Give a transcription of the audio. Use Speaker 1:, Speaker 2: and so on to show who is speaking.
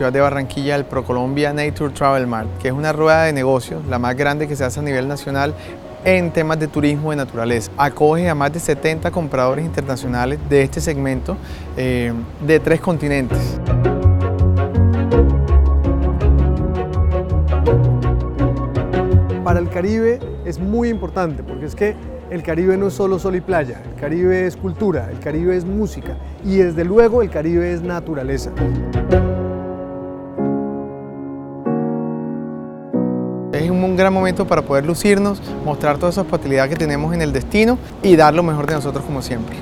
Speaker 1: ciudad de Barranquilla el ProColombia Nature Travel Mart, que es una rueda de negocios, la más grande que se hace a nivel nacional en temas de turismo de naturaleza. Acoge a más de 70 compradores internacionales de este segmento de 3 continentes.
Speaker 2: Para el Caribe es muy importante porque es que el Caribe no es solo sol y playa, el Caribe es cultura, el Caribe es música y desde luego el Caribe es naturaleza.
Speaker 1: Es un gran momento para poder lucirnos, mostrar toda esa facilidad que tenemos en el destino y dar lo mejor de nosotros como siempre.